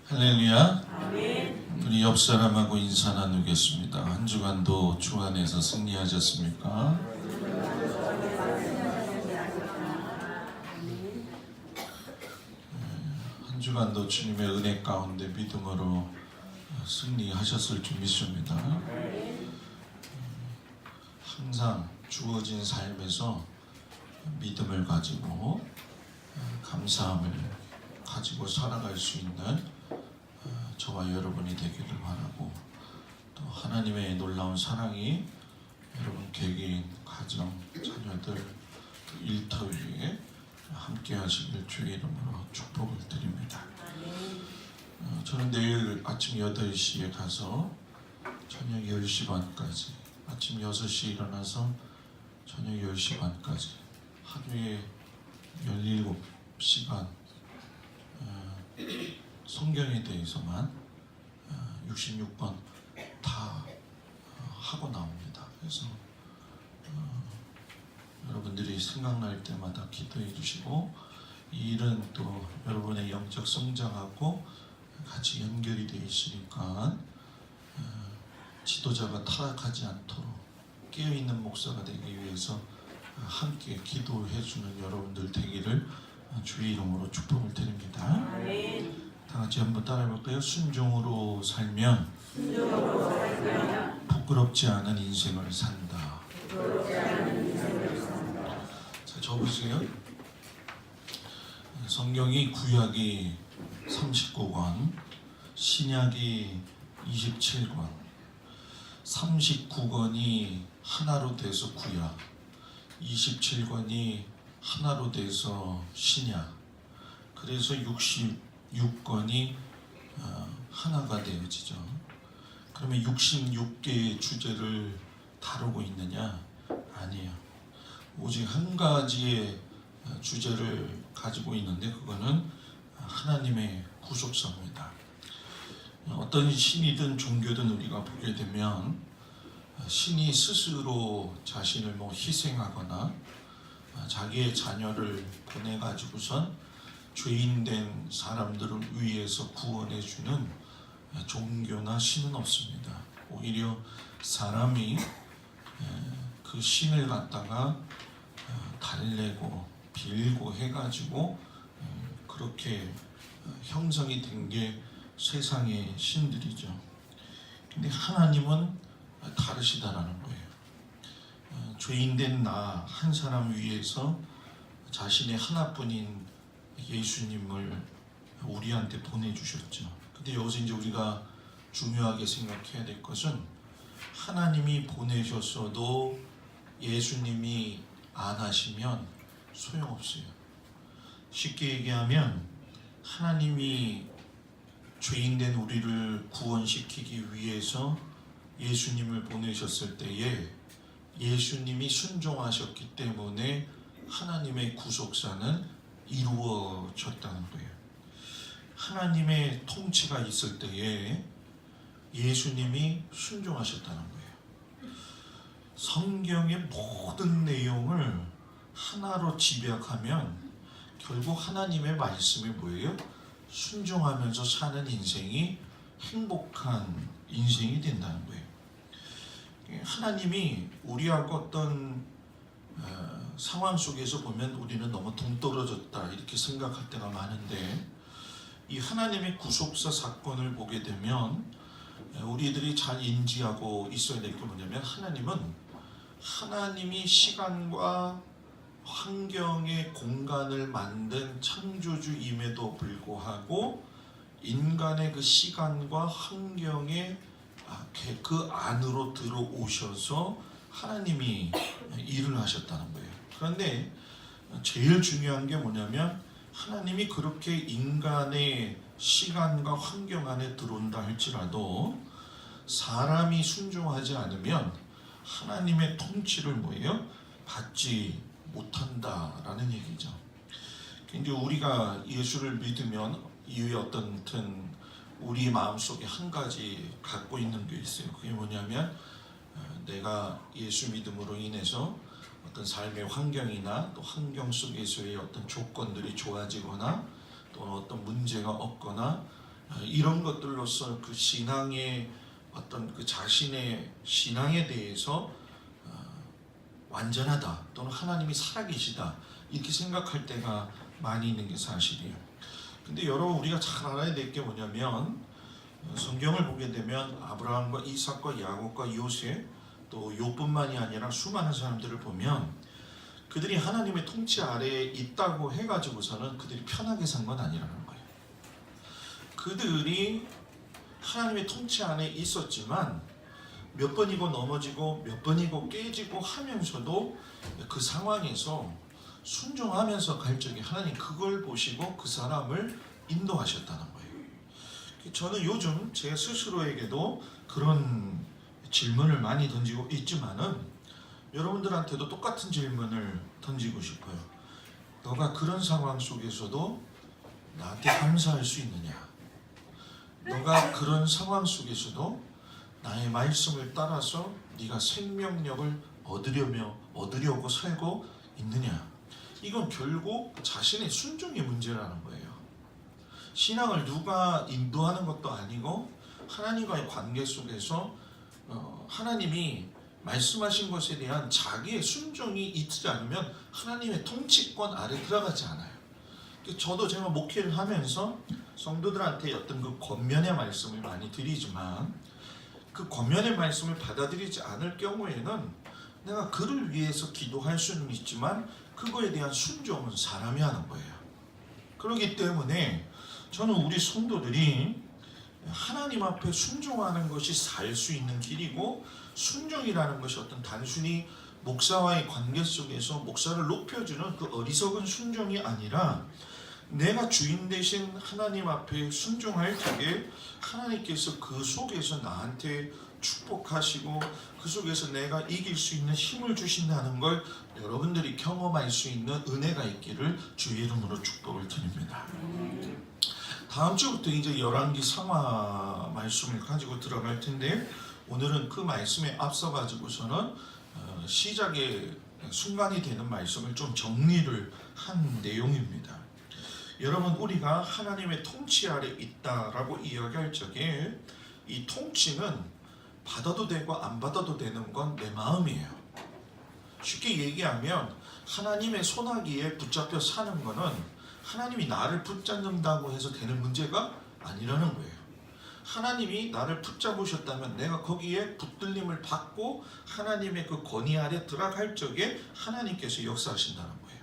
할렐루야. 아멘. 우리 옆 사람하고 인사 나누겠습니다. 한 주간도 주 안에서 승리하셨습니까? 한 주간도 주님의 은혜 가운데 믿음으로 승리하셨을 줄 믿습니다. 항상 주어진 삶에서 믿음을 가지고 감사함을 가지고 살아갈 수 있는 저와 여러분이 되기를 바라고, 또 하나님의 놀라운 사랑이 여러분 개개인, 가정, 자녀들, 일터 위에 함께 하시길 주의 이름으로 축복을 드립니다. 저는 내일 아침 8시에 가서 저녁 10시 반까지, 아침 6시에 일어나서 저녁 10시 반까지 하루에 17시간 성경에 대해서만 66번 다 하고 나옵니다. 그래서 여러분들이 생각날 때마다 기도해 주시고, 이 일은 또 여러분의 영적 성장하고 같이 연결이 되어 있으니까 지도자가 타락하지 않도록 깨어있는 목사가 되기 위해서 함께 기도해 주는 여러분들 되기를 주의 이름으로 축복을 드립니다. 아멘. 다 같이 한번 따라해볼까요? 순종으로 살면 부끄럽지 않은 인생을 산다. 자, 적으세요. 성경이 구약이 39권, 신약이 27권, 39권이 하나로 돼서 구약, 27권이 하나로 돼서 신약, 그래서 66권이 하나가 되어지죠. 그러면 66개의 주제를 다루고 있느냐? 아니에요. 오직 한 가지의 주제를 가지고 있는데, 그거는 하나님의 구속사입니다. 어떤 신이든 종교든 우리가 보게 되면 신이 스스로 자신을 희생하거나 자기의 자녀를 보내가지고선 죄인된 사람들을 위해서 구원해주는 종교나 신은 없습니다. 오히려 사람이 그 신을 갖다가 달래고 빌고 해가지고 그렇게 형성이 된 게 세상의 신들이죠. 근데 하나님은 다르시다라는 거예요. 죄인된 나 한 사람 위해서 자신의 하나뿐인 예수님을 우리한테 보내주셨죠. 근데 여기서 이제 우리가 중요하게 생각해야 될 것은, 하나님이 보내셨어도 예수님이 안 하시면 소용없어요. 쉽게 얘기하면 하나님이 죄인된 우리를 구원시키기 위해서 예수님을 보내셨을 때에 예수님이 순종하셨기 때문에 하나님의 구속사는 이루어졌다는 거예요. 하나님의 통치가 있을 때에 예수님이 순종하셨다는 거예요. 성경의 모든 내용을 하나로 집약하면 결국 하나님의 말씀이 뭐예요? 순종하면서 사는 인생이 행복한 인생이 된다는 거예요. 하나님이 우리하고 어떤 상황 속에서 보면 우리는 너무 동떨어졌다 이렇게 생각할 때가 많은데, 이 하나님의 구속사 사건을 보게 되면 우리들이 잘 인지하고 있어야 될 게 뭐냐면, 하나님이 시간과 환경의 공간을 만든 창조주임에도 불구하고 인간의 그 시간과 환경에 그 안으로 들어오셔서 하나님이 일을 하셨다는 거예요. 그런데 제일 중요한 게 뭐냐면, 하나님이 그렇게 인간의 시간과 환경 안에 들어온다 할지라도 사람이 순종하지 않으면 하나님의 통치를 받지 못한다라는 얘기죠. 이제 우리가 예수를 믿으면 이후에 어떤 우리 마음속에 한 가지 갖고 있는 게 있어요. 그게 뭐냐면, 내가 예수 믿음으로 인해서 어떤 삶의 환경이나 또 환경 속에서의 어떤 조건들이 좋아지거나 또 어떤 문제가 없거나 이런 것들로서 그 신앙의 어떤 그 자신의 신앙에 대해서 완전하다 또는 하나님이 살아계시다 이렇게 생각할 때가 많이 있는 게 사실이에요. 근데 여러분 우리가 잘 알아야 될 게 뭐냐면 성경을 보게 되면 아브라함과 이삭과 야곱과 요셉 또 욥뿐만이 아니라 수많은 사람들을 보면 그들이 하나님의 통치 아래에 있다고 해가지고서는 그들이 편하게 산 건 아니라는 거예요. 그들이 하나님의 통치 안에 있었지만 몇 번이고 넘어지고 몇 번이고 깨지고 하면서도 그 상황에서 순종하면서 갈 적에 하나님 그걸 보시고 그 사람을 인도하셨다는 거예요. 저는 요즘 제 스스로에게도 그런 질문을 많이 던지고 있지만은 여러분들한테도 똑같은 질문을 던지고 싶어요. 너가 그런 상황 속에서도 나한테 감사할 수 있느냐? 너가 그런 상황 속에서도 나의 말씀을 따라서 네가 생명력을 얻으려고 살고 있느냐? 이건 결국 자신의 순종의 문제라는 거예요. 신앙을 누가 인도하는 것도 아니고 하나님과의 관계 속에서 하나님이 말씀하신 것에 대한 자기의 순종이 있지 않으면 하나님의 통치권 아래 들어가지 않아요. 저도 제가 목회를 하면서 성도들한테 어떤 그 권면의 말씀을 많이 드리지만 그 권면의 말씀을 받아들이지 않을 경우에는 내가 그를 위해서 기도할 수는 있지만 그거에 대한 순종은 사람이 하는 거예요. 그렇기 때문에 저는 우리 성도들이 하나님 앞에 순종하는 것이 살 수 있는 길이고 순종이라는 것이 어떤 단순히 목사와의 관계 속에서 목사를 높여주는 그 어리석은 순종이 아니라 내가 주인 되신 하나님 앞에 순종할 적에 하나님께서 그 속에서 나한테 축복하시고 그 속에서 내가 이길 수 있는 힘을 주신다는 걸 여러분들이 경험할 수 있는 은혜가 있기를 주의 이름으로 축복을 드립니다. 다음 주부터 이제 열왕기 상하 말씀을 가지고 들어갈 텐데 오늘은 그 말씀에 앞서 가지고서는 시작의 순간이 되는 말씀을 좀 정리를 한 내용입니다. 여러분 우리가 하나님의 통치 아래 있다라고 이야기할 적에 이 통치는 받아도 되고 안 받아도 되는 건 내 마음이에요. 쉽게 얘기하면 하나님의 손아귀에 붙잡혀 사는 거는 하나님이 나를 붙잡는다고 해서 되는 문제가 아니라는 거예요. 하나님이 나를 붙잡으셨다면 내가 거기에 붙들림을 받고 하나님의 그 권위 아래 들어갈 적에 하나님께서 역사하신다는 거예요.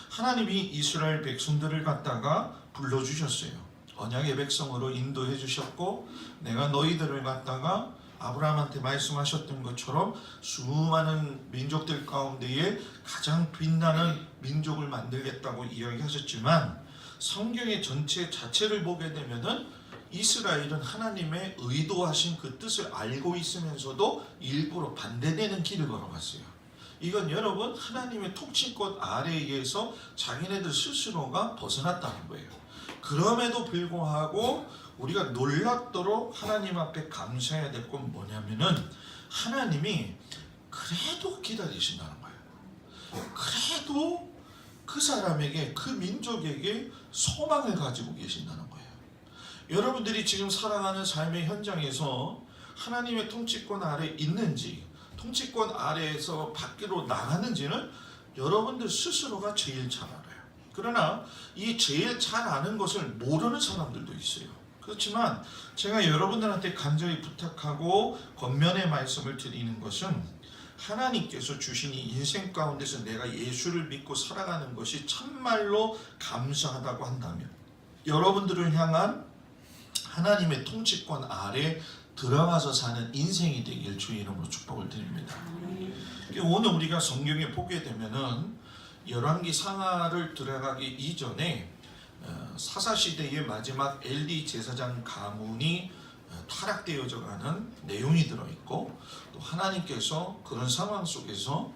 하나님이 이스라엘 백성들을 갖다가 불러주셨어요. 언약의 백성으로 인도해 주셨고 내가 너희들을 갖다가 아브라함한테 말씀하셨던 것처럼 수많은 민족들 가운데에 가장 빛나는 민족을 만들겠다고 이야기하셨지만 성경의 전체 자체를 보게 되면은 이스라엘은 하나님의 의도하신 그 뜻을 알고 있으면서도 일부러 반대되는 길을 걸어갔어요. 이건 여러분 하나님의 통치권 아래에서 자기네들 스스로가 벗어났다는 거예요. 그럼에도 불구하고 우리가 놀랍도록 하나님 앞에 감사해야 될 건 뭐냐면은 하나님이 그래도 기다리신다는 거예요. 그래도 그 사람에게 그 민족에게 소망을 가지고 계신다는 거예요. 여러분들이 지금 살아가는 삶의 현장에서 하나님의 통치권 아래 있는지 통치권 아래에서 밖으로 나가는지는 여러분들 스스로가 제일 잘 알아요. 그러나 이 제일 잘 아는 것을 모르는 사람들도 있어요. 그렇지만 제가 여러분들한테 간절히 부탁하고 권면의 말씀을 드리는 것은 하나님께서 주신 이 인생 가운데서 내가 예수를 믿고 살아가는 것이 참말로 감사하다고 한다면 여러분들을 향한 하나님의 통치권 아래 들어가서 사는 인생이 되길 주의 이름으로 축복을 드립니다. 오늘 우리가 성경에 보게 되면은 열왕기 상하를 들어가기 이전에 사사시대의 마지막 엘리 제사장 가문이 타락되어져 가는 내용이 들어있고 또 하나님께서 그런 상황 속에서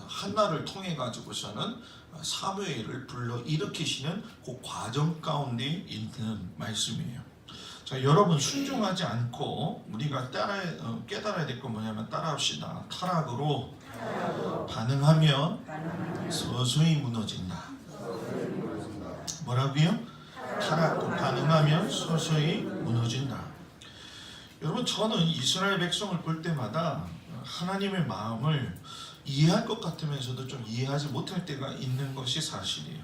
한나를 통해 가지고서는 사무엘을 불러 일으키시는 그 과정 가운데 있는 말씀이에요. 자, 여러분 순종하지 않고 우리가 깨달아야 될 건 뭐냐면 따라합시다. 타락으로 반응하면 서서히 무너진다. 뭐라고요? 가능하면 서서히 무너진다. 여러분, 저는 이스라엘 백성을 볼 때마다 하나님의 마음을 이해할 것 같으면서도 좀 이해하지 못할 때가 있는 것이 사실이에요.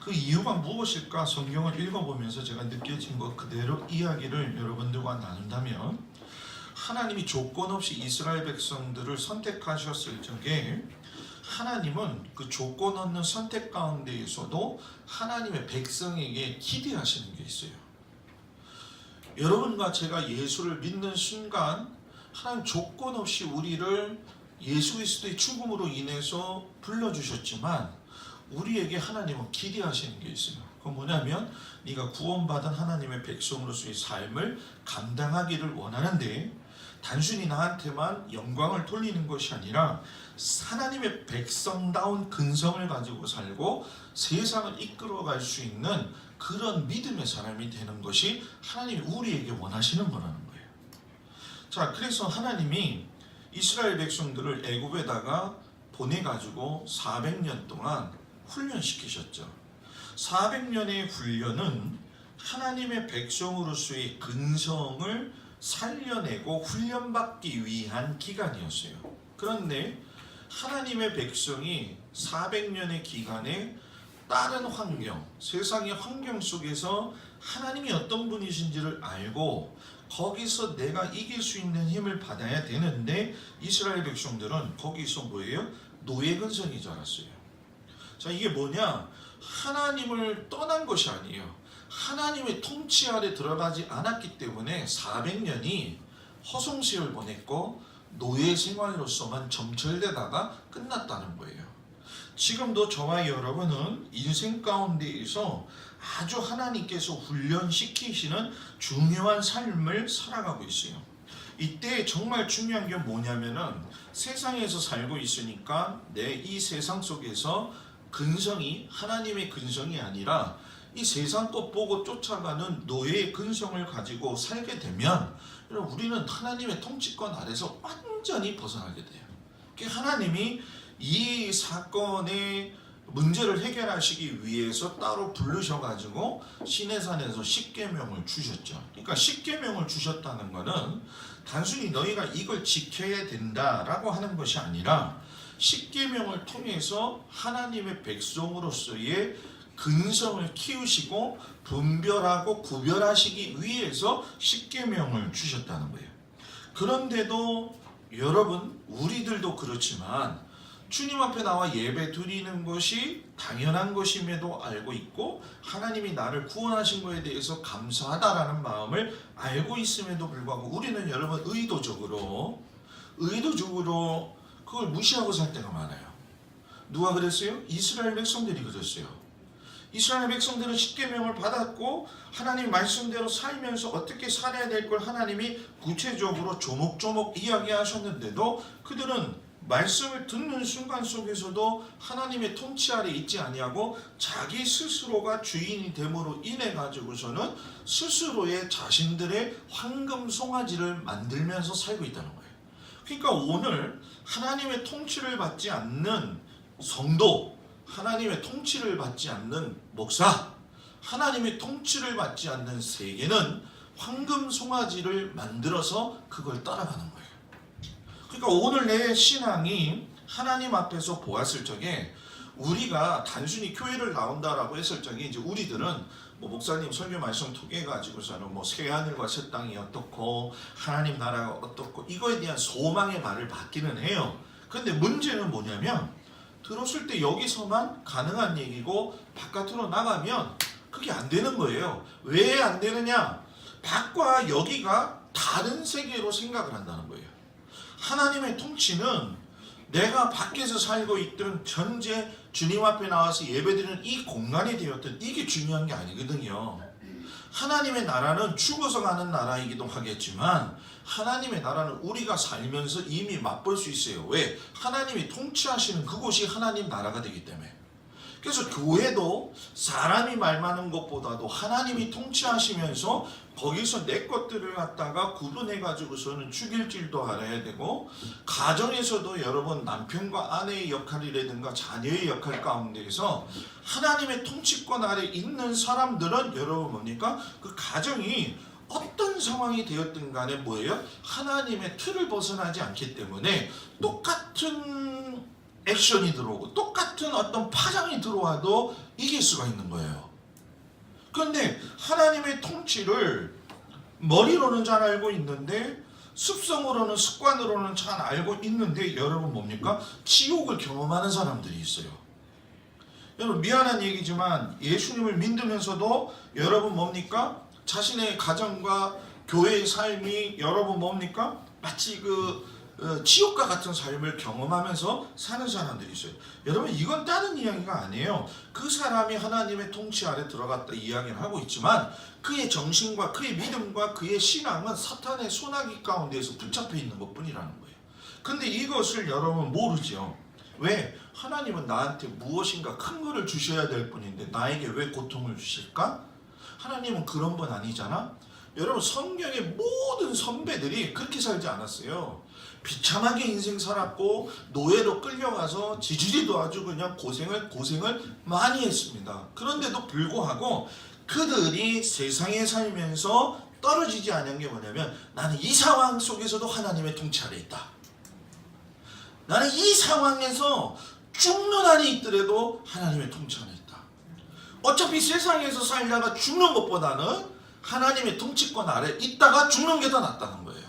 그 이유가 무엇일까 성경을 읽어보면서 제가 느껴진 것 그대로 이야기를 여러분들과 나눈다면, 하나님이 조건 없이 이스라엘 백성들을 선택하셨을 적에 하나님은 그 조건 없는 선택 가운데에서도 하나님의 백성에게 기대하시는 게 있어요. 여러분과 제가 예수를 믿는 순간 하나님 조건 없이 우리를 예수 그리스도의 죽음으로 인해서 불러주셨지만 우리에게 하나님은 기대하시는 게 있어요. 그건 뭐냐면 네가 구원받은 하나님의 백성으로서의 삶을 감당하기를 원하는데, 단순히 나한테만 영광을 돌리는 것이 아니라 하나님의 백성다운 근성을 가지고 살고 세상을 이끌어갈 수 있는 그런 믿음의 사람이 되는 것이 하나님이 우리에게 원하시는 거라는 거예요. 자, 그래서 하나님이 이스라엘 백성들을 애굽에다가 보내가지고 400년 동안 훈련시키셨죠. 400년의 훈련은 하나님의 백성으로서의 근성을 살려내고 훈련받기 위한 기간이었어요. 그런데 하나님의 백성이 400년의 기간에 다른 환경, 세상의 환경 속에서 하나님이 어떤 분이신지를 알고 거기서 내가 이길 수 있는 힘을 받아야 되는데, 이스라엘 백성들은 거기서 뭐예요? 노예 근성이 자랐어요. 자, 이게 뭐냐? 하나님을 떠난 것이 아니에요. 하나님의 통치 아래 들어가지 않았기 때문에 400년이 허송세월 보냈고 노예 생활로서만 점철되다가 끝났다는 거예요. 지금도 저와 여러분은 인생 가운데에서 아주 하나님께서 훈련시키시는 중요한 삶을 살아가고 있어요. 이때 정말 중요한 게 뭐냐면은, 세상에서 살고 있으니까 내 이 세상 속에서 근성이 하나님의 근성이 아니라 이 세상 것 보고 쫓아가는 노예의 근성을 가지고 살게 되면 우리는 하나님의 통치권 아래서 완전히 벗어나게 돼요. 하나님이 이 사건의 문제를 해결하시기 위해서 따로 부르셔가지고 시내산에서 십계명을 주셨죠. 그러니까 십계명을 주셨다는 것은 단순히 너희가 이걸 지켜야 된다라고 하는 것이 아니라 십계명을 통해서 하나님의 백성으로서의 근성을 키우시고 분별하고 구별하시기 위해서 십계명을 주셨다는 거예요. 그런데도 여러분, 우리들도 그렇지만 주님 앞에 나와 예배 드리는 것이 당연한 것임에도 알고 있고, 하나님이 나를 구원하신 것에 대해서 감사하다라는 마음을 알고 있음에도 불구하고 우리는 여러분 의도적으로 그걸 무시하고 살 때가 많아요. 누가 그랬어요? 이스라엘 백성들이 그랬어요. 이스라엘 백성들은 십계명을 받았고 하나님 말씀대로 살면서 어떻게 살아야 될 걸 하나님이 구체적으로 조목조목 이야기하셨는데도 그들은 말씀을 듣는 순간 속에서도 하나님의 통치 아래 있지 아니하고 자기 스스로가 주인이 됨으로 인해 가지고서는 스스로의 자신들의 황금 송아지를 만들면서 살고 있다는 거예요. 그러니까 오늘 하나님의 통치를 받지 않는 성도, 하나님의 통치를 받지 않는 목사, 하나님의 통치를 받지 않는 세계는 황금 송아지를 만들어서 그걸 따라가는 거예요. 그러니까 오늘 내 신앙이 하나님 앞에서 보았을 적에, 우리가 단순히 교회를 나온다라고 했을 적에 이제 우리들은 뭐 목사님 설교 말씀 통해 가지고서는 뭐 새 하늘과 새 땅이 어떻고 하나님 나라가 어떻고 이거에 대한 소망의 말을 받기는 해요. 그런데 문제는 뭐냐면, 들었을 때 여기서만 가능한 얘기고 바깥으로 나가면 그게 안 되는 거예요. 왜 안 되느냐? 밖과 여기가 다른 세계로 생각을 한다는 거예요. 하나님의 통치는 내가 밖에서 살고 있던 현재 주님 앞에 나와서 예배드리는 이 공간이 되었든 이게 중요한 게 아니거든요. 하나님의 나라는 죽어서 가는 나라이기도 하겠지만 하나님의 나라는 우리가 살면서 이미 맛볼 수 있어요. 왜? 하나님이 통치하시는 그곳이 하나님 나라가 되기 때문에. 그래서 교회도 사람이 말 많은 것보다도 하나님이 통치하시면서 거기서 내 것들을 갖다가 구분해 가지고서는 죽일 줄도 알아야 되고, 가정에서도 여러분 남편과 아내의 역할이라든가 자녀의 역할 가운데에서 하나님의 통치권 아래 있는 사람들은 여러분 뭡니까? 그 가정이 어떤 상황이 되었든 간에 뭐예요? 하나님의 틀을 벗어나지 않기 때문에 똑같은 액션이 들어오고 똑같은 어떤 파장이 들어와도 이길 수가 있는 거예요. 그런데 하나님의 통치를 머리로는 잘 알고 있는데, 습성으로는, 습관으로는 잘 알고 있는데, 여러분 뭡니까? 지옥을 경험하는 사람들이 있어요. 여러분 미안한 얘기지만 예수님을 믿으면서도 여러분 뭡니까? 자신의 가정과 교회의 삶이 여러분 뭡니까? 마치 지옥과 같은 삶을 경험하면서 사는 사람들이 있어요. 여러분 이건 다른 이야기가 아니에요. 그 사람이 하나님의 통치 아래 들어갔다 이야기를 하고 있지만, 그의 정신과 그의 믿음과 그의 신앙은 사탄의 소나기 가운데에서 붙잡혀 있는 것뿐이라는 거예요. 근데 이것을 여러분 모르죠. 왜? 하나님은 나한테 무엇인가 큰 거를 주셔야 될 뿐인데 나에게 왜 고통을 주실까? 하나님은 그런 분 아니잖아. 여러분 성경의 모든 선배들이 그렇게 살지 않았어요. 비참하게 인생 살았고 노예로 끌려가서 지지리도 아주 그냥 고생을 많이 했습니다. 그런데도 불구하고 그들이 세상에 살면서 떨어지지 않은 게 뭐냐면, 나는 이 상황 속에서도 하나님의 통치 아래 있다. 나는 이 상황에서 죽는 한이 있더라도 하나님의 통치 안에 있다. 어차피 세상에서 살다가 죽는 것보다는 하나님의 통치권 아래 있다가 죽는 게 더 낫다는 거예요.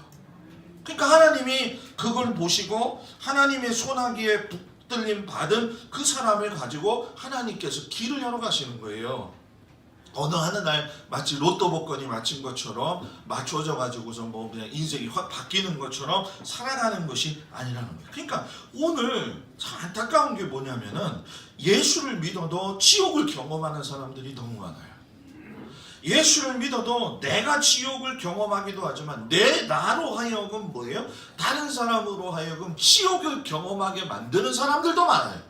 그러니까 하나님이 그걸 보시고 하나님의 소나기에 붙들림 받은 그 사람을 가지고 하나님께서 길을 열어 가시는 거예요. 어느 날 마치 로또 복권이 맞힌 것처럼 맞춰져 가지고서 뭐 그냥 인생이 확 바뀌는 것처럼 살아가는 것이 아니라는 거예요. 그러니까 오늘 참 안타까운 게 뭐냐면은, 예수를 믿어도 지옥을 경험하는 사람들이 너무 많아요. 예수를 믿어도 내가 지옥을 경험하기도 하지만 나로 하여금 뭐예요? 다른 사람으로 하여금 지옥을 경험하게 만드는 사람들도 많아요.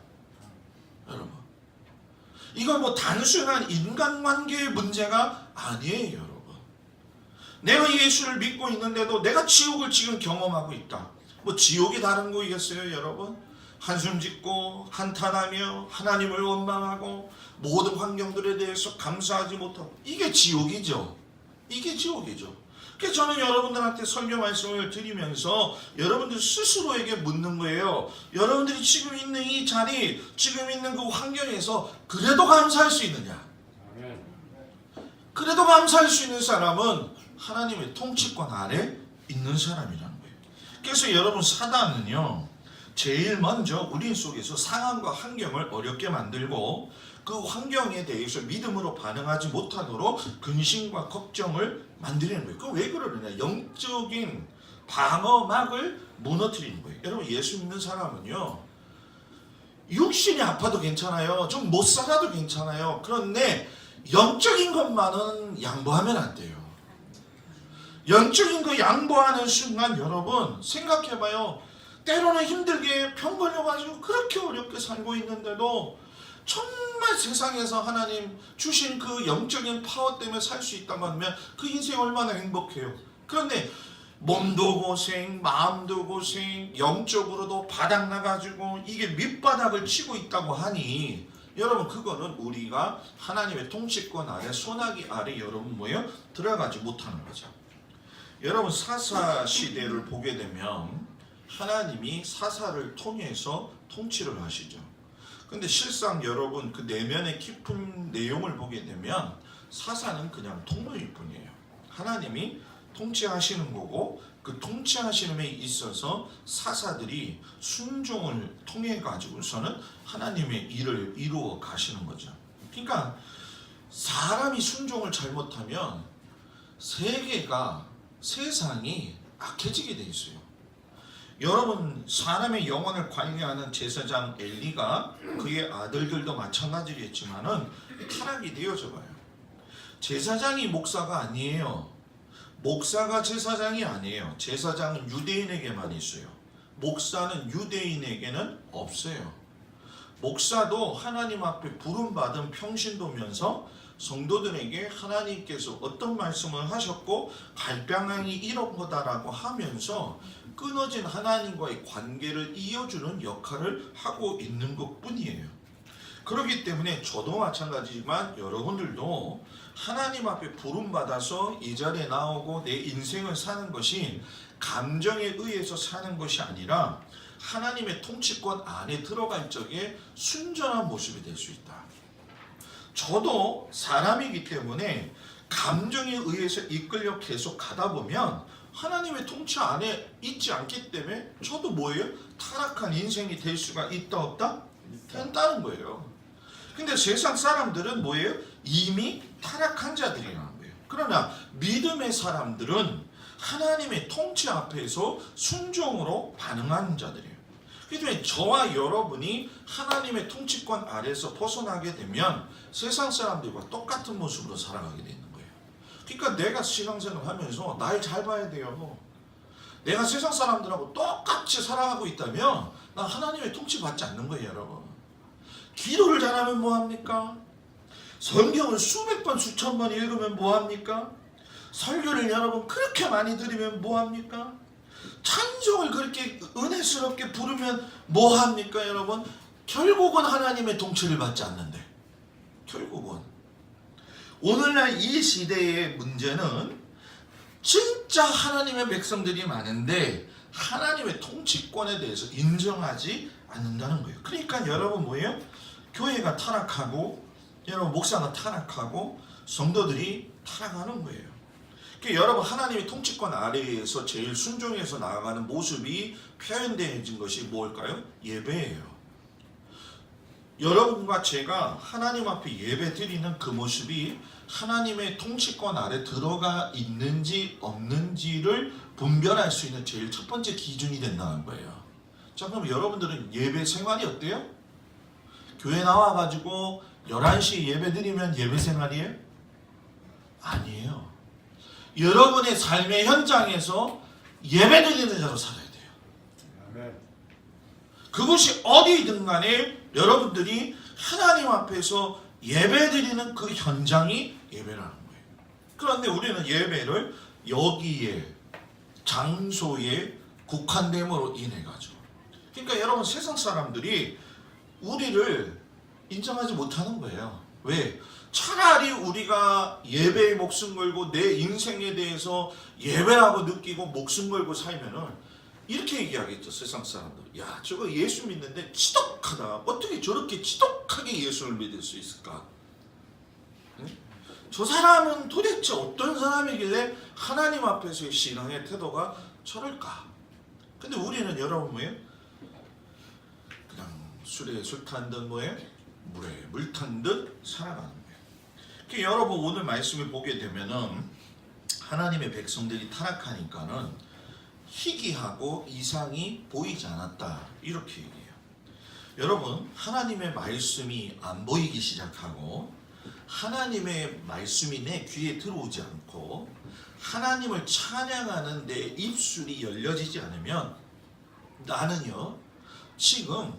여러분, 이건 뭐 단순한 인간관계의 문제가 아니에요. 여러분, 내가 예수를 믿고 있는데도 내가 지옥을 지금 경험하고 있다. 뭐 지옥이 다른 거이겠어요? 여러분, 한숨 짓고 한탄하며 하나님을 원망하고 모든 환경들에 대해서 감사하지 못하고, 이게 지옥이죠. 이게 지옥이죠. 그래서 저는 여러분들한테 설교 말씀을 드리면서 여러분들 스스로에게 묻는 거예요. 여러분들이 지금 있는 이 자리, 지금 있는 그 환경에서 그래도 감사할 수 있느냐? 그래도 감사할 수 있는 사람은 하나님의 통치권 아래 있는 사람이라는 거예요. 그래서 여러분, 사단은요, 제일 먼저 우리 속에서 상황과 환경을 어렵게 만들고 그 환경에 대해서 믿음으로 반응하지 못하도록 근심과 걱정을 만드는 거예요. 그럼 왜 그러느냐? 영적인 방어막을 무너뜨리는 거예요. 여러분, 예수 믿는 사람은요, 육신이 아파도 괜찮아요. 좀 못 살아도 괜찮아요. 그런데 영적인 것만은 양보하면 안 돼요. 영적인 거 양보하는 순간 여러분 생각해봐요. 때로는 힘들게 병 걸려가지고 그렇게 어렵게 살고 있는데도 정말 세상에서 하나님 주신 그 영적인 파워 때문에 살 수 있다고 하면 그 인생 얼마나 행복해요. 그런데 몸도 고생, 마음도 고생, 영적으로도 바닥나가지고 이게 밑바닥을 치고 있다고 하니, 여러분 그거는 우리가 하나님의 통치권 아래, 소나기 아래 여러분 뭐예요? 들어가지 못하는 거죠. 여러분, 사사 시대를 보게 되면 하나님이 사사를 통해서 통치를 하시죠. 근데 실상 여러분 그 내면의 깊은 내용을 보게 되면 사사는 그냥 통로일 뿐이에요. 하나님이 통치하시는 거고, 그 통치하시는 데 있어서 사사들이 순종을 통해 가지고서는 하나님의 일을 이루어 가시는 거죠. 그러니까 사람이 순종을 잘못하면 세상이 악해지게 돼 있어요. 여러분, 사람의 영혼을 관리하는 제사장 엘리가 그의 아들들도 마찬가지겠지만은 타락이 되어져 봐요. 제사장이 목사가 아니에요. 목사가 제사장이 아니에요. 제사장은 유대인에게만 있어요. 목사는 유대인에게는 없어요. 목사도 하나님 앞에 부름받은 평신도면서 성도들에게 하나님께서 어떤 말씀을 하셨고 갈 방향이 이런 거다라고 하면서 끊어진 하나님과의 관계를 이어주는 역할을 하고 있는 것뿐이에요. 그렇기 때문에 저도 마찬가지지만 여러분들도 하나님 앞에 부름받아서 이 자리에 나오고 내 인생을 사는 것이 감정에 의해서 사는 것이 아니라 하나님의 통치권 안에 들어갈 적에 순전한 모습이 될 수 있다. 저도 사람이기 때문에 감정에 의해서 이끌려 계속 가다 보면 하나님의 통치 안에 있지 않기 때문에 저도 뭐예요? 타락한 인생이 될 수가 있다 없다? 된다는 거예요. 근데 세상 사람들은 뭐예요? 이미 타락한 자들이라는 거예요. 그러나 믿음의 사람들은 하나님의 통치 앞에서 순종으로 반응하는 자들이에요. 그래서 저와 여러분이 하나님의 통치권 아래에서 벗어나게 되면 세상 사람들과 똑같은 모습으로 살아가게 되는 거예요. 그러니까 내가 신앙생활을 하면서 날 잘 봐야 돼요. 내가 세상 사람들하고 똑같이 살아가고 있다면 나 하나님의 통치 받지 않는 거예요, 여러분. 기도를 잘하면 뭐합니까? 성경을 수백 번 수천 번 읽으면 뭐합니까? 설교를 여러분 그렇게 많이 들으면 뭐합니까? 찬송을 그렇게 은혜스럽게 부르면 뭐합니까 여러분? 결국은 하나님의 통치를 받지 않는데, 결국은 오늘날 이 시대의 문제는 진짜 하나님의 백성들이 많은데 하나님의 통치권에 대해서 인정하지 않는다는 거예요. 그러니까 여러분 뭐예요? 교회가 타락하고 여러분 목사가 타락하고 성도들이 타락하는 거예요. 그러니까 여러분 하나님의 통치권 아래에서 제일 순종해서 나아가는 모습이 표현되어진 것이 뭘까요? 예배예요. 여러분과 제가 하나님 앞에 예배 드리는 그 모습이 하나님의 통치권 아래 들어가 있는지 없는지를 분별할 수 있는 제일 첫 번째 기준이 된다는 거예요. 자, 그럼 여러분들은 예배 생활이 어때요? 교회 나와가지고 11시에 예배 드리면 예배 생활이에요? 아니에요. 여러분의 삶의 현장에서 예배 드리는 자로 살아야 돼요. 그것이 어디든 간에 여러분들이 하나님 앞에서 예배 드리는 그 현장이 예배라는 거예요. 그런데 우리는 예배를 여기에 장소에 국한됨으로 인해 가지고, 그러니까 여러분 세상 사람들이 우리를 인정하지 못하는 거예요. 왜? 차라리 우리가 예배에 목숨 걸고 내 인생에 대해서 예배라고 느끼고 목숨 걸고 살면은 이렇게 얘기하겠죠. 세상 사람들. 야, 저거 예수 믿는데 지독하다. 어떻게 저렇게 지독하게 예수를 믿을 수 있을까? 응? 저 사람은 도대체 어떤 사람이길래 하나님 앞에서의 신앙의 태도가 저럴까? 근데 우리는 여러분 뭐예요? 그냥 술에 술 탄 듯 뭐예요? 물에 물 탄 듯 살아가는 거예요. 그러니까 여러분 오늘 말씀을 보게 되면은 하나님의 백성들이 타락하니까는 희귀하고 이상이 보이지 않았다, 이렇게 얘기해요. 여러분 하나님의 말씀이 안 보이기 시작하고 하나님의 말씀이 내 귀에 들어오지 않고 하나님을 찬양하는 내 입술이 열려지지 않으면 나는요 지금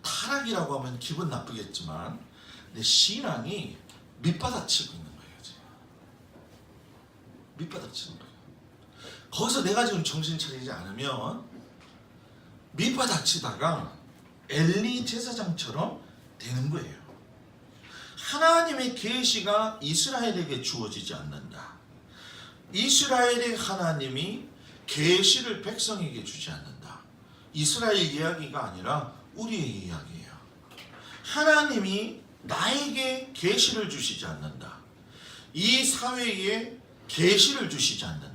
타락이라고 하면 기분 나쁘겠지만 내 신앙이 밑바닥치고 있는 거예요. 지금 밑바닥치는 거예요. 거기서 내가 지금 정신 차리지 않으면 밑바닥치다가 엘리 제사장처럼 되는 거예요. 하나님의 계시가 이스라엘에게 주어지지 않는다. 이스라엘의 하나님이 계시를 백성에게 주지 않는다. 이스라엘 이야기가 아니라 우리의 이야기예요. 하나님이 나에게 계시를 주시지 않는다. 이 사회에 계시를 주시지 않는다.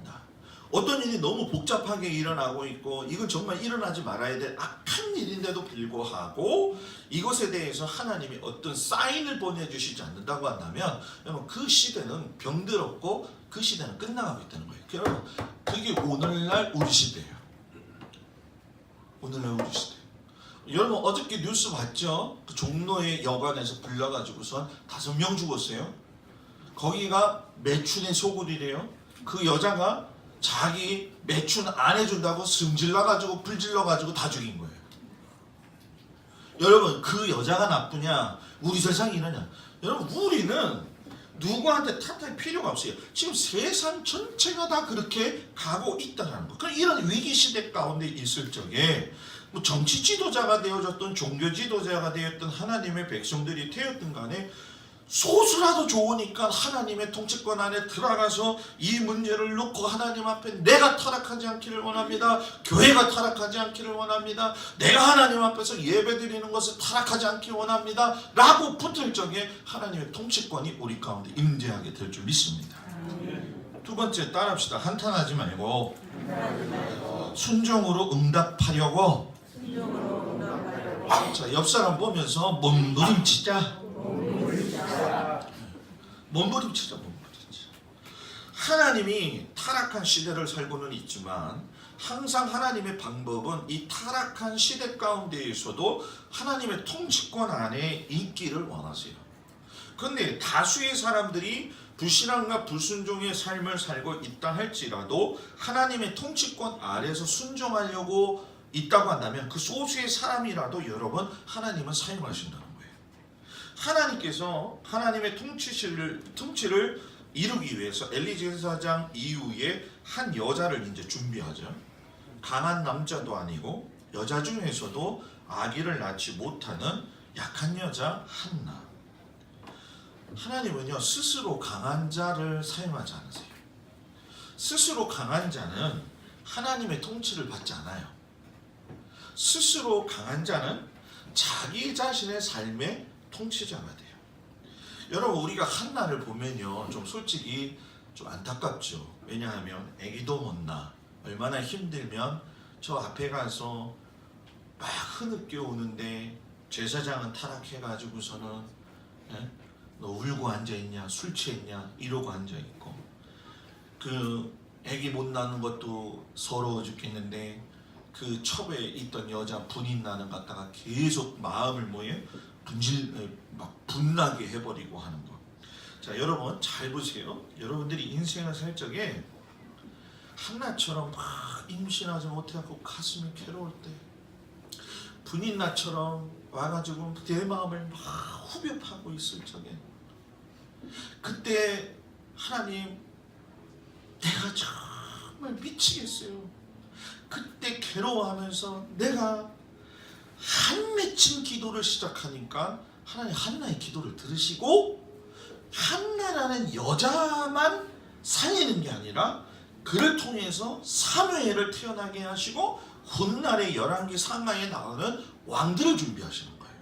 어떤 일이 너무 복잡하게 일어나고 있고 이건 정말 일어나지 말아야 될 악한 일인데도 불구하고 이것에 대해서 하나님이 어떤 사인을 보내주시지 않는다고 한다면 여러분 그 시대는 병들었고 그 시대는 끝나가고 있다는 거예요. 여러분 그게 오늘날 우리 시대예요. 오늘날 우리 시대. 여러분 어저께 뉴스 봤죠? 그 종로의 여관에서 불나가지고선 5명 죽었어요. 거기가 매춘의 소굴이래요. 그 여자가 자기 매춘 안 해준다고 승질나가지고 불질러가지고 다 죽인 거예요. 여러분 그 여자가 나쁘냐 우리 세상이 이러냐? 여러분 우리는 누구한테 탓할 필요가 없어요. 지금 세상 전체가 다 그렇게 가고 있다는 거. 그럼 이런 위기 시대 가운데 있을 적에 뭐 정치 지도자가 되어졌던 종교 지도자가 되었던 하나님의 백성들이 되었든 간에 소수라도 좋으니까 하나님의 통치권 안에 들어가서 이 문제를 놓고 하나님 앞에 내가 타락하지 않기를 원합니다. 교회가 타락하지 않기를 원합니다. 내가 하나님 앞에서 예배드리는 것을 타락하지 않기를 원합니다. 라고 붙을 적에 하나님의 통치권이 우리 가운데 임재하게 될 줄 믿습니다. 두 번째 따라합시다. 한탄하지 말고 순종으로 응답하려고. 자, 옆 사람 보면서 몸부림치자. 몸부림치자. 하나님이 타락한 시대를 살고는 있지만 항상 하나님의 방법은 이 타락한 시대 가운데에서도 하나님의 통치권 안에 있기를 원하세요. 그런데 다수의 사람들이 불신앙과 불순종의 삶을 살고 있다 할지라도 하나님의 통치권 아래서 순종하려고 있다고 한다면 그 소수의 사람이라도 여러분 하나님은 사용하신다는 거예요. 하나님께서 하나님의 통치를 이루기 위해서 엘리 제사장 이후에 한 여자를 이제 준비하죠. 강한 남자도 아니고 여자 중에서도 아기를 낳지 못하는 약한 여자 한나. 하나님은요 스스로 강한 자를 사용하지 않으세요. 스스로 강한 자는 하나님의 통치를 받지 않아요. 스스로 강한 자는 자기 자신의 삶의 통치자가 돼요. 여러분 우리가 한나를 보면요 좀 솔직히 좀 안타깝죠. 왜냐하면 아기도 못 낳아. 얼마나 힘들면 저 앞에 가서 막 흐느껴 우는데 제사장은 타락해가지고서는 너 울고 앉아있냐 술 취했냐 이러고 앉아있고 그 아기 못 낳는 것도 서러워 죽겠는데 그 첩에 있던 여자 분인 나는 갖다가 계속 마음을 막 분나게 해버리고 하는 거. 자 여러분 잘 보세요. 여러분들이 인생을 살 적에 한나처럼 막 임신하지 못해갖고 가슴이 괴로울 때 분인 나처럼 와가지고 내 마음을 막 후벼 파고 있을 적에 그때 하나님 내가 정말 미치겠어요. 그때 괴로워하면서 내가 한 맺힌 기도를 시작하니까 하나님 한나의 기도를 들으시고 한나라는 여자만 살리는 게 아니라 그를 통해서 사무엘을 태어나게 하시고 훗날의 열왕기 상하에 나오는 왕들을 준비하시는 거예요.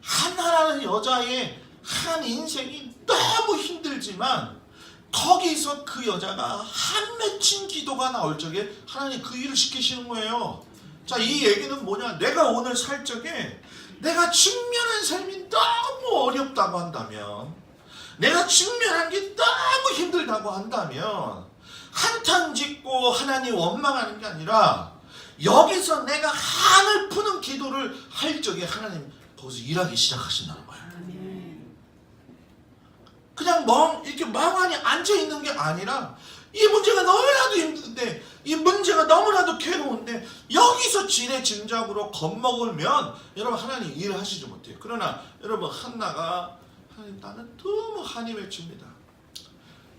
한나라는 여자의 한 인생이 너무 힘들지만 거기서 그 여자가 한 맺힌 기도가 나올 적에 하나님 그 일을 시키시는 거예요. 자, 이 얘기는 뭐냐? 내가 오늘 살 적에 내가 직면한 삶이 너무 어렵다고 한다면, 내가 직면한 게 너무 힘들다고 한다면 한탄 짓고 하나님 원망하는 게 아니라 여기서 내가 한을 푸는 기도를 할 적에 하나님 거기서 일하기 시작하신다는 거예요. 그냥 이렇게 멍하니 앉아있는 게 아니라 이 문제가 너무나도 힘든데 이 문제가 너무나도 괴로운데 여기서 지레 짐작으로 겁먹으면 여러분 하나님 일을 하시지 못해요. 그러나 여러분 한나가 하나님 나는 너무 한이 맺힙니다.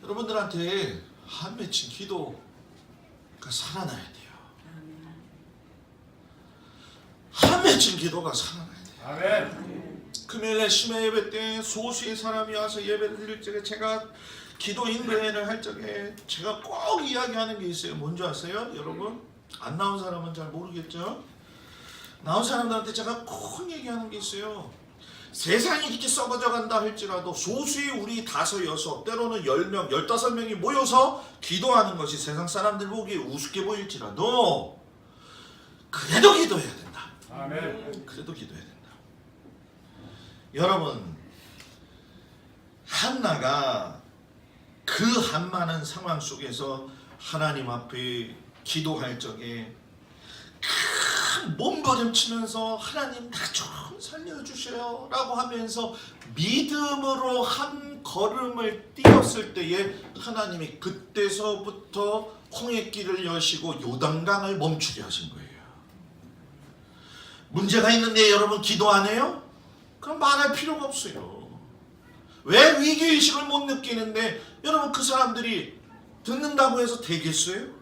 여러분들한테 한 맺힌 기도가 살아나야 돼요. 한 맺힌 기도가 살아나야 돼요. 아멘. 금요일에 심야 예배 때 소수의 사람이 와서 예배를 드릴 적에 제가 기도 인도회를 할 적에 제가 꼭 이야기하는 게 있어요. 뭔지 아세요? 여러분? 안 나온 사람은 잘 모르겠죠? 나온 사람들한테 제가 꼭 얘기하는 게 있어요. 세상이 이렇게 썩어져 간다 할지라도 소수의 우리 5, 6 때로는 10명, 15명이 모여서 기도하는 것이 세상 사람들 보기에 우습게 보일지라도 그래도 기도해야 된다. 아멘. 그래도 기도해야 된다. 여러분 한나가 그 한많은 상황 속에서 하나님 앞에 기도할 적에 큰 몸부림치면서 하나님 나 좀 살려주세요 라고 하면서 믿음으로 한 걸음을 뛰었을 때에 하나님이 그때서부터 홍해길을 여시고 요단강을 멈추게 하신 거예요. 문제가 있는데 여러분 기도 안 해요? 그럼 말할 필요가 없어요. 왜 위기의식을 못 느끼는데 여러분 그 사람들이 듣는다고 해서 되겠어요?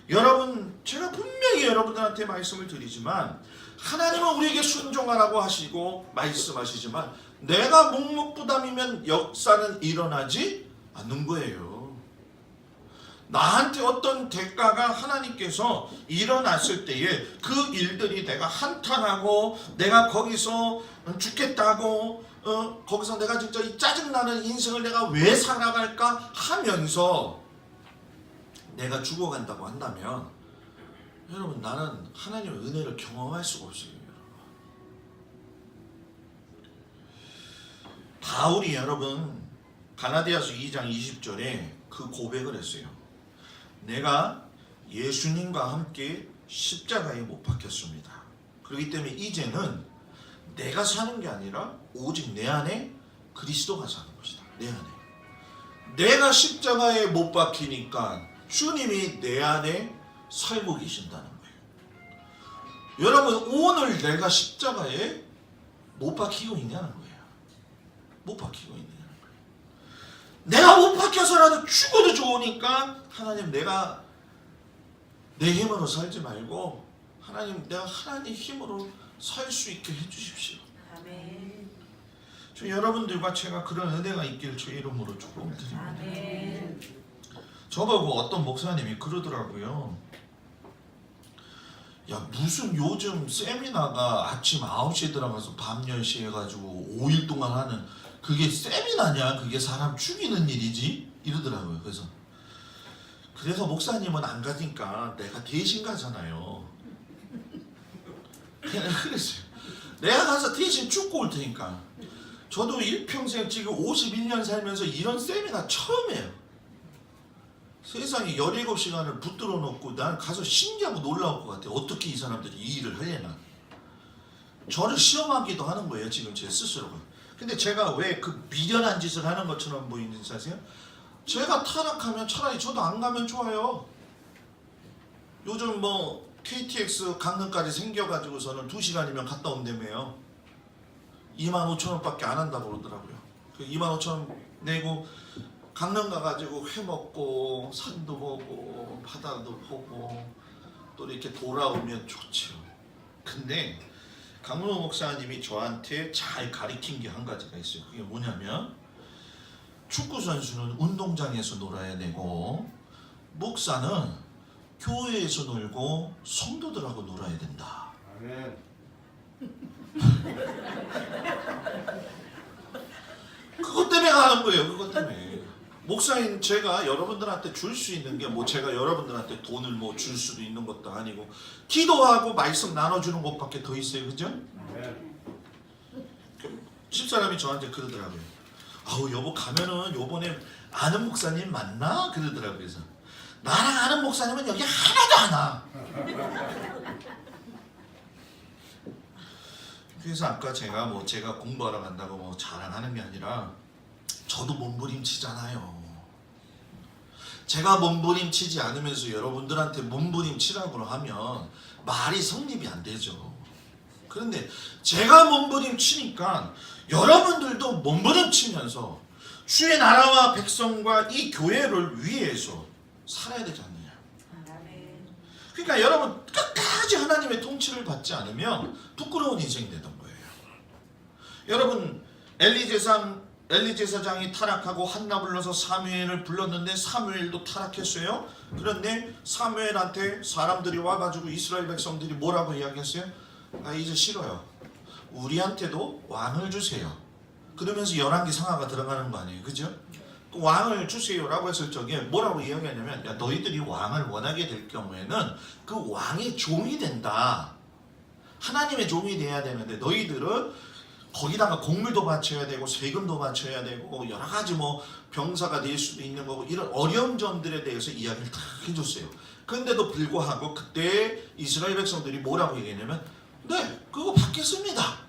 여러분 제가 분명히 여러분들한테 말씀을 드리지만 하나님은 우리에게 순종하라고 하시고 말씀하시지만 내가 묵묵부담이면 역사는 일어나지 않는 거예요. 나한테 어떤 대가가 하나님께서 일어났을 때에 그 일들이 내가 한탄하고 내가 거기서 죽겠다고 거기서 내가 진짜 이 짜증나는 인생을 내가 왜 살아갈까 하면서 내가 죽어간다고 한다면 여러분 나는 하나님의 은혜를 경험할 수가 없어요. 바울이 여러분 갈라디아서 2장 20절에 그 고백을 했어요. 내가 예수님과 함께 십자가에 못 박혔습니다. 그렇기 때문에 이제는 내가 사는 게 아니라 오직 내 안에 그리스도가 사는 것이다. 내 안에. 내가 십자가에 못 박히니까 주님이 내 안에 살고 계신다는 거예요. 여러분 오늘 내가 십자가에 못 박히고 있냐는 거예요. 못 박히고 있느냐는 거예요. 내가 못 박혀서라도 죽어도 좋으니까 하나님 내가 내 힘으로 살지 말고 하나님 내가 하나님 힘으로 살 수 있게 해주십시오. 아멘. 저 여러분들과 제가 그런 은혜가 있길 주 이름으로 축복드립니다. 아멘. 저보고 어떤 목사님이 그러더라고요. 야 무슨 요즘 세미나가 아침 9시에 들어가서 밤 10시 해가지고 5일 동안 하는 그게 세미나냐? 그게 사람 죽이는 일이지? 이러더라고요. 그래서 목사님은 안 가니까 내가 대신 가잖아요. 그냥 그랬어요. 내가 가서 대신 죽고 올 테니까. 저도 일평생 지금 51년 살면서 이런 세미나 처음이에요. 세상에 17시간을 붙들어 놓고 난 가서 신기하고 놀라울 것 같아요. 어떻게 이 사람들이 이 일을 하려나. 저를 시험하기도 하는 거예요. 지금 제 스스로가. 근데 제가 왜 그 미련한 짓을 하는 것처럼 보이는지 아세요? 제가 타락하면 차라리 저도 안 가면 좋아요. 요즘 뭐 KTX 강릉까지 생겨가지고서는 2시간이면 갔다 온다며요. 25,000원밖에 안 한다고 그러더라고요. 그 25,000원 내고 강릉 가가지고 회 먹고 산도 보고 바다도 보고 또 이렇게 돌아오면 좋죠. 근데 강문호 목사님이 저한테 잘 가르친 게 한 가지가 있어요. 그게 뭐냐면 축구 선수는 운동장에서 놀아야 되고 목사는 교회에서 놀고 성도들하고 놀아야 된다. 아멘. 그것 때문에 가는 거예요. 그것 때문에. 목사인 제가 여러분들한테 줄 수 있는 게 뭐 제가 여러분들한테 돈을 뭐 줄 수도 있는 것도 아니고 기도하고 말씀 나눠주는 것밖에 더 있어요. 그죠? 아멘. 집사람이 저한테 그러더라고요. 아우 여보 가면은 요번에 아는 목사님 만나? 그러더라고요. 그래서 나랑 아는 목사님은 여기 하나도 안 와. 그래서 아까 제가 공부하러 간다고 뭐 자랑하는 게 아니라 저도 몸부림치잖아요. 제가 몸부림치지 않으면서 여러분들한테 몸부림치라고 하면 말이 성립이 안 되죠. 그런데 제가 몸부림치니까 여러분들도 몸부림치면서 주의 나라와 백성과 이 교회를 위해서 살아야 되지 않느냐. 아멘. 그러니까 여러분 끝까지 하나님의 통치를 받지 않으면 부끄러운 인생이 되던 거예요. 여러분 엘리 제사장이 타락하고 한나 불러서 사무엘을 불렀는데 사무엘도 타락했어요. 그런데 사무엘한테 사람들이 와가지고 이스라엘 백성들이 뭐라고 이야기했어요? 아 이제 싫어요. 우리한테도 왕을 주세요. 그러면서 11개 상하가 들어가는 거 아니에요. 그죠? 왕을 주세요라고 했을 적에 뭐라고 이야기하냐면 야 너희들이 왕을 원하게 될 경우에는 그 왕의 종이 된다. 하나님의 종이 돼야 되는데 너희들은 거기다가 곡물도 바쳐야 되고 세금도 바쳐야 되고 여러 가지 뭐 병사가 될 수도 있는 거고 이런 어려운 점들에 대해서 이야기를 다 해줬어요. 그런데도 불구하고 그때 이스라엘 백성들이 뭐라고 얘기했냐면 네 그거 받겠습니다.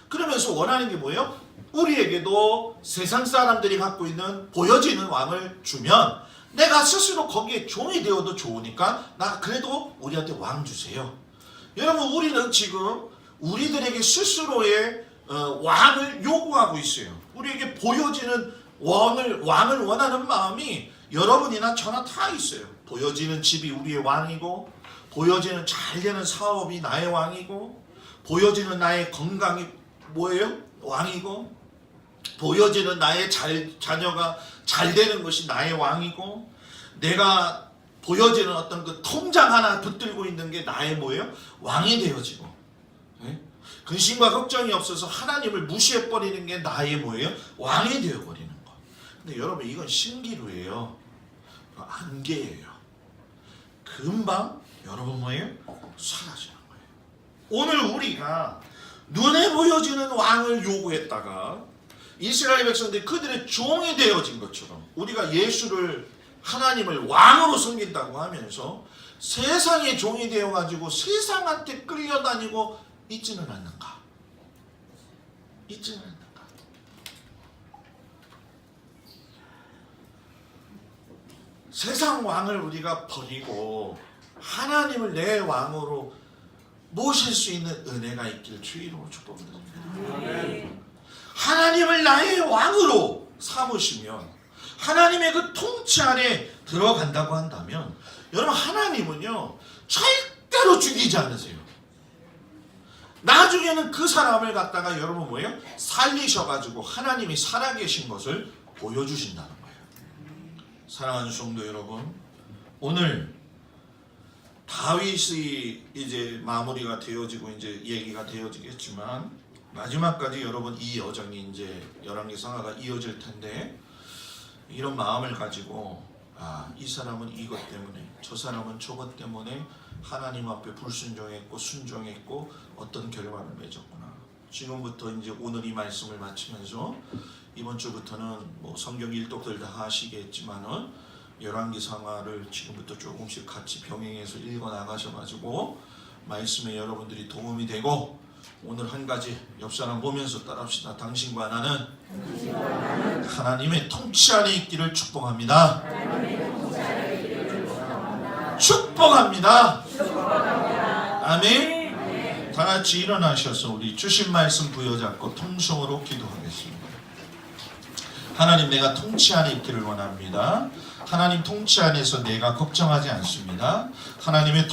그러면서 원하는 게 뭐예요? 우리에게도 세상 사람들이 갖고 있는 보여지는 왕을 주면 내가 스스로 거기에 종이 되어도 좋으니까 나 그래도 우리한테 왕 주세요. 여러분 우리는 지금 우리들에게 스스로의 왕을 요구하고 있어요. 우리에게 보여지는 왕을 원하는 마음이 여러분이나 저나 다 있어요. 보여지는 집이 우리의 왕이고, 보여지는 잘 되는 사업이 나의 왕이고, 보여지는 나의 건강이 뭐예요? 왕이고, 보여지는 나의 자녀가 잘 되는 것이 나의 왕이고, 내가 보여지는 어떤 그 통장 하나 붙들고 있는 게 나의 뭐예요? 왕이 되어지고, 네? 근심과 걱정이 없어서 하나님을 무시해버리는 게 나의 뭐예요? 왕이 되어버리는 거. 근데 여러분 이건 신기루예요. 안개예요. 금방 여러분 뭐예요? 사라지는 거예요. 오늘 우리가 눈에 보여지는 왕을 요구했다가 이스라엘 백성들이 그들의 종이 되어진 것처럼 우리가 예수를 하나님을 왕으로 섬긴다고 하면서 세상의 종이 되어가지고 세상한테 끌려다니고 있지는 않는가? 있지는 않는가? 세상 왕을 우리가 버리고 하나님을 내 왕으로 모실 수 있는 은혜가 있길 주의로 축복드립니다. 아멘. 하나님을 나의 왕으로 삼으시면 하나님의 그 통치 안에 들어간다고 한다면 여러분 하나님은요 절대로 죽이지 않으세요. 나중에는 그 사람을 갖다가 여러분 뭐예요? 살리셔가지고 하나님이 살아계신 것을 보여주신다는 거예요. 사랑하는 성도 여러분, 오늘 다윗이 이제 마무리가 되어지고 이제 얘기가 되어지겠지만 마지막까지 여러분 이 여정이 이제 열왕기상하가 이어질 텐데 이런 마음을 가지고 이 사람은 이것 때문에 저 사람은 저것 때문에 하나님 앞에 불순종했고 순종했고 어떤 결과를 맺었구나. 지금부터 이제 오늘 이 말씀을 마치면서 이번 주부터는 뭐 성경 일독들 다 하시겠지만은 열왕기상하를 지금부터 조금씩 같이 병행해서 읽어 나가셔가지고 말씀에 여러분들이 도움이 되고 오늘 한 가지 옆 사람 보면서 따라합시다. 당신과 나는 하나님의 통치 안에 있기를 축복합니다. 축복합니다. 아멘. 다 같이 일어나셔서 우리 주신 말씀 부여잡고 통성으로 기도하겠습니다. 하나님, 내가 통치 안에 있기를 원합니다. 하나님 통치 안에서 내가 걱정하지 않습니다. 하나님의